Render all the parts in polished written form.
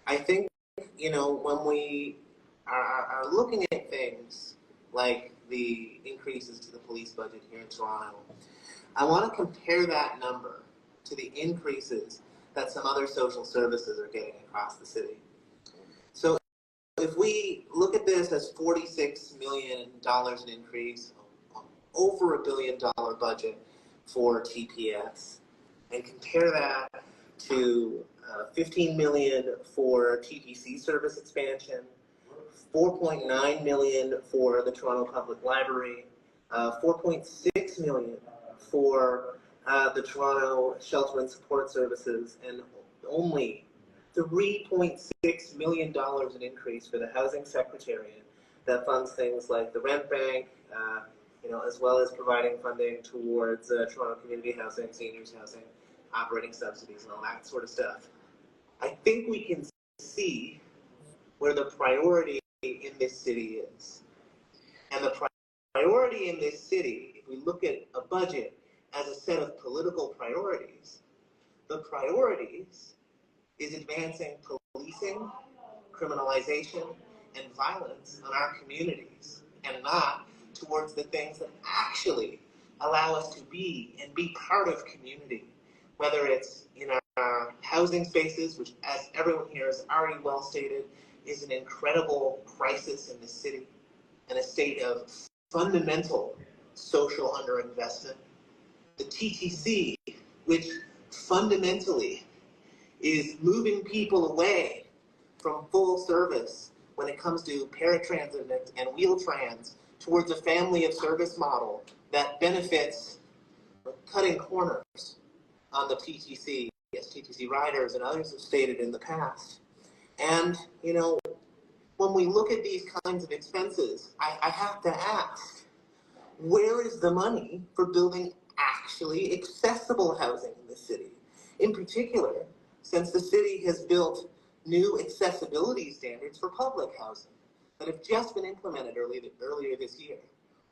I think, when we are looking at things like the increases to the police budget here in Toronto, I want to compare that number to the increases that some other social services are getting across the city. So if we look at this as $46 million in increase, over $1 billion budget for TPS, and compare that to $15 million for TTC service expansion, $4.9 million for the Toronto Public Library, $4.6 million for the Toronto Shelter and Support Services, and only $3.6 million in increase for the Housing Secretariat that funds things like the rent bank, as well as providing funding towards Toronto community housing, seniors housing, operating subsidies, and all that sort of stuff. I think we can see where the priority in this city is. And the priority in this city, if we look at a budget as a set of political priorities, the priorities is advancing policing, criminalization, and violence in our communities, and not towards the things that actually allow us to be and be part of community, whether it's in our housing spaces, which, as everyone here has already well stated, is an incredible crisis in the city and a state of fundamental social underinvestment. The TTC, which fundamentally is moving people away from full service when it comes to paratransit and Wheel-Trans towards a family of service model that benefits cutting corners on the TTC, as TTC riders and others have stated in the past. And, when we look at these kinds of expenses, I have to ask, where is the money for building actually accessible housing in the city? In particular, since the city has built new accessibility standards for public housing that have just been implemented earlier this year.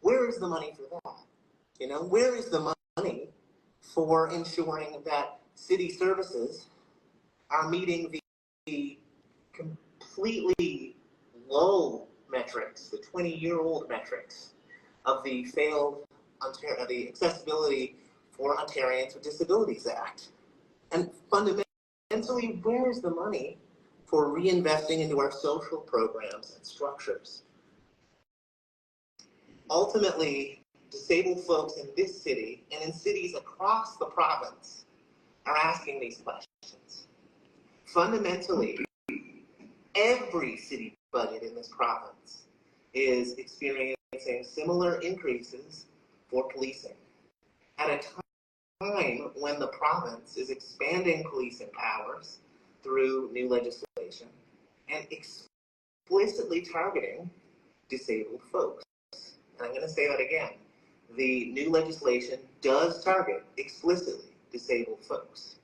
Where is the money for that? Where is the money for ensuring that city services are meeting the completely low metrics, the 20-year-old metrics of the failed the Accessibility for Ontarians with Disabilities Act? And fundamentally, where is the money for reinvesting into our social programs and structures? Ultimately, disabled folks in this city and in cities across the province are asking these questions. Fundamentally, every city budget in this province is experiencing similar increases for policing at a time when the province is expanding policing powers through new legislation and explicitly targeting disabled folks. And I'm going to say that again. The new legislation does target explicitly disabled folks.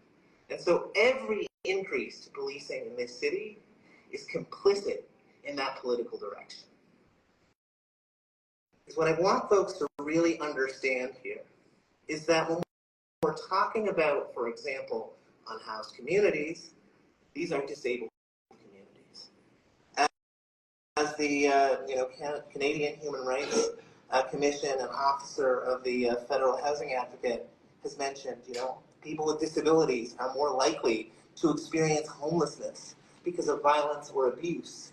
And so every increase to policing in this city is complicit in that political direction. Because what I want folks to really understand here is that when we're talking about, for example, unhoused communities, these are disabled communities. As the Canadian Human Rights Commission and officer of the Federal Housing Advocate has mentioned, people with disabilities are more likely to experience homelessness because of violence or abuse.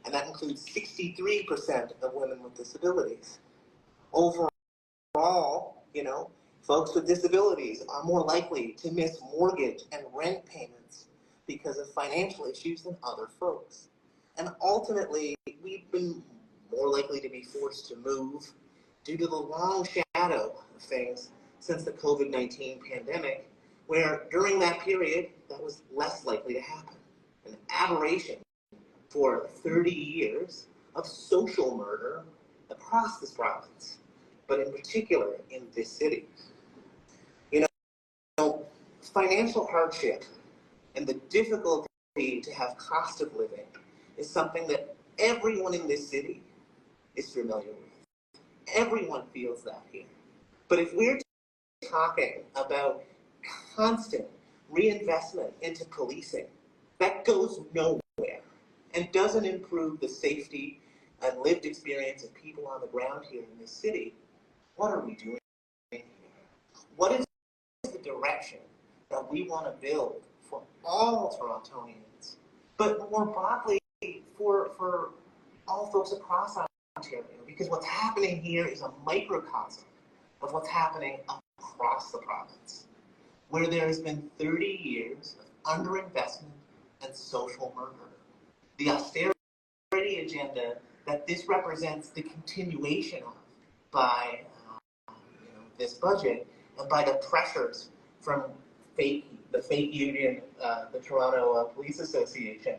And that includes 63% of women with disabilities. Overall, folks with disabilities are more likely to miss mortgage and rent payments because of financial issues than other folks. And ultimately, we've been more likely to be forced to move due to the long shadow of things since the COVID-19 pandemic, where during that period, that was less likely to happen. An aberration for 30 years of social murder across this province, but in particular in this city. Financial hardship and the difficulty to have cost of living is something that everyone in this city is familiar with. Everyone feels that here. But if we're talking about constant reinvestment into policing, that goes nowhere. and doesn't improve the safety and lived experience of people on the ground here in this city, what are we doing here? What is the direction that we want to build for all Torontonians, but more broadly for all folks across Ontario? Because what's happening here is a microcosm of what's happening across the province, where there has been 30 years of underinvestment and social murder. The austerity agenda that this represents the continuation of by this budget, and by the pressures from the fake union, the Toronto Police Association,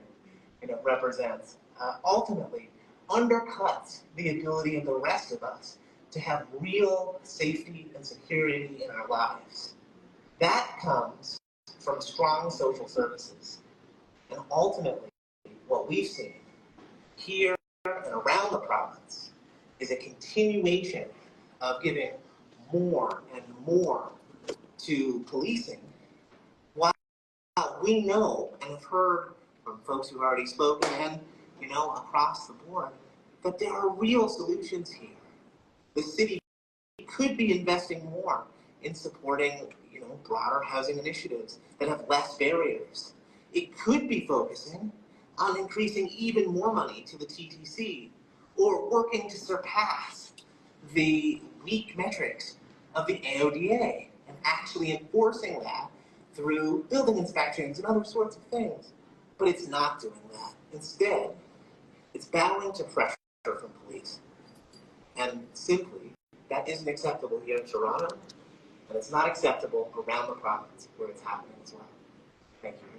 represents, ultimately undercuts the ability of the rest of us to have real safety and security in our lives. That comes from strong social services. And ultimately, what we've seen here and around the province is a continuation of giving more and more to policing, while we know and have heard from folks who've already spoken and across the board that there are real solutions here. The city could be investing more in supporting broader housing initiatives that have less barriers. It could be focusing on increasing even more money to the TTC, or working to surpass the weak metrics of the AODA and actually enforcing that through building inspections and other sorts of things. But it's not doing that. Instead, it's bowing to pressure from police. And simply, that isn't acceptable here in Toronto, and it's not acceptable around the province where it's happening as well. Thank you.